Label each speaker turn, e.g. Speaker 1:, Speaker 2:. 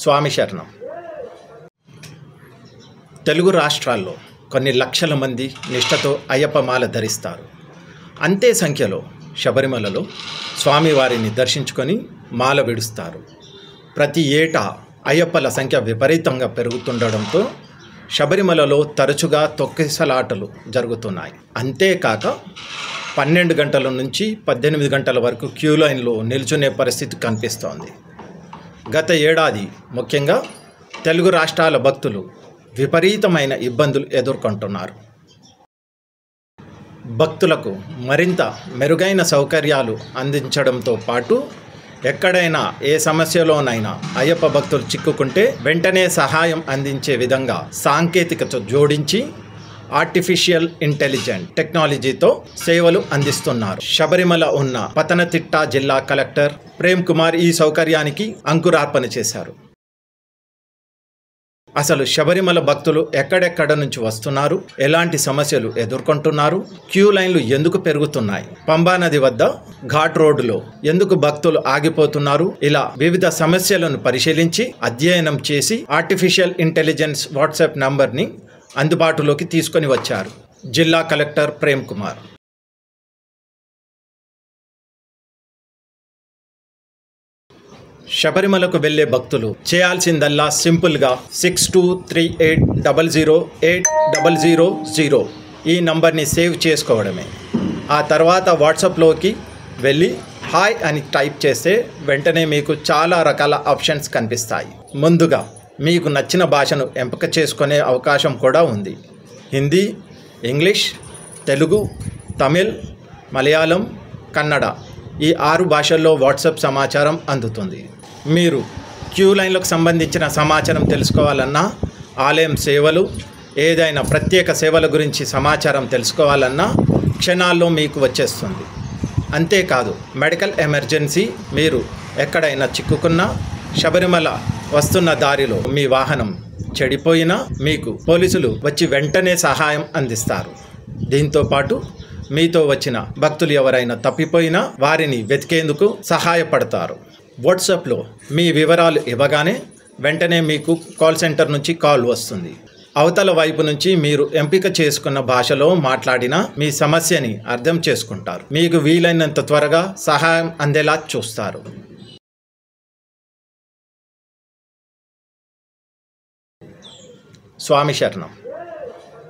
Speaker 1: స్వామి శరణం. తెలుగు రాష్ట్రాల్లో కొన్ని లక్షల మంది నిష్ఠతో అయ్యప్ప మాల ధరిస్తారు. అంతే సంఖ్యలో శబరిమలలో స్వామివారిని దర్శించుకొని మాల విడుస్తారు. ప్రతి ఏటా అయ్యప్పల సంఖ్య విపరీతంగా పెరుగుతుండడంతో శబరిమలలో తరచుగా తొక్కిసలాటలు జరుగుతున్నాయి. అంతేకాక 12 గంటల నుంచి 18 గంటల వరకు క్యూ లైన్లో నిల్చునే పరిస్థితి కనిపిస్తోంది. గత ఏడాది ముఖ్యంగా తెలుగు రాష్ట్రాల భక్తులు విపరీతమైన ఇబ్బందులు ఎదుర్కొంటున్నారు. భక్తులకు మరింత మెరుగైన సౌకర్యాలు అందించడంతో పాటు ఎక్కడైనా ఏ సమస్యలోనైనా అయ్యప్ప భక్తులు చిక్కుకుంటే వెంటనే సహాయం అందించే విధంగా సాంకేతికత జోడించి ఆర్టిఫిషియల్ ఇంటెలిజెంట్ టెక్నాలజీతో సేవలు అందిస్తున్నారు. శబరిమల ఉన్న పతనతిట్ట జిల్లా కలెక్టర్ ప్రేమ్ కుమార్ ఈ సౌకర్యానికి అంకురార్పణ చేశారు. అసలు శబరిమల భక్తులు ఎక్కడెక్కడ నుంచి వస్తున్నారు, ఎలాంటి సమస్యలు ఎదుర్కొంటున్నారు, క్యూ లైన్లు ఎందుకు పెరుగుతున్నాయి, పంబా నది వద్ద ఘాట్ రోడ్డులో ఎందుకు భక్తులు ఆగిపోతున్నారు, ఇలా వివిధ సమస్యలను పరిశీలించి అధ్యయనం చేసి ఆర్టిఫిషియల్ ఇంటెలిజెన్స్ వాట్సాప్ నంబర్ని అందుబాటులోకి తీసుకొని వచ్చారు జిల్లా కలెక్టర్ ప్రేమ్ కుమార్. శబరిమలకు వెళ్లే భక్తులు చేయాల్సిందల్లా సింపుల్గా 6238008000 ఈ నంబర్ని సేవ్ చేసుకోవడమే. ఆ తర్వాత వాట్సాప్లోకి వెళ్ళి హాయ్ అని టైప్ చేస్తే వెంటనే మీకు చాలా రకాల ఆప్షన్స్ కనిపిస్తాయి. ముందుగా మీకు నచ్చిన భాషను ఎంపిక చేసుకునే అవకాశం కూడా ఉంది. హిందీ, ఇంగ్లీష్, తెలుగు, తమిళ్, మలయాళం, కన్నడ ఈ 6 భాషల్లో వాట్సాప్ సమాచారం అందుతుంది. మీరు క్యూ లైన్లకు సంబంధించిన సమాచారం తెలుసుకోవాలన్నా, ఆలయం సేవలు, ఏదైనా ప్రత్యేక సేవల గురించి సమాచారం తెలుసుకోవాలన్నా క్షణాల్లో మీకు వచ్చేస్తుంది. అంతేకాదు మెడికల్ ఎమర్జెన్సీ, మీరు ఎక్కడైనా చిక్కుకున్నా, శబరిమల వస్తున్న దారిలో మీ వాహనం చెడిపోయినా మీకు పోలీసులు వచ్చి వెంటనే సహాయం అందిస్తారు. దీంతో పాటు మీతో వచ్చిన భక్తులు ఎవరైనా తప్పిపోయినా వారిని వెతికేందుకు సహాయపడతారు. వాట్సాప్లో మీ వివరాలు ఇవ్వగానే వెంటనే మీకు కాల్ సెంటర్ నుంచి కాల్ వస్తుంది. అవతల వైపు నుంచి మీరు ఎంపిక చేసుకున్న భాషలో మాట్లాడినా మీ సమస్యని అర్థం చేసుకుంటారు. మీకు వీలైనంత త్వరగా సహాయం అందేలా చూస్తారు. స్వామి శరణం.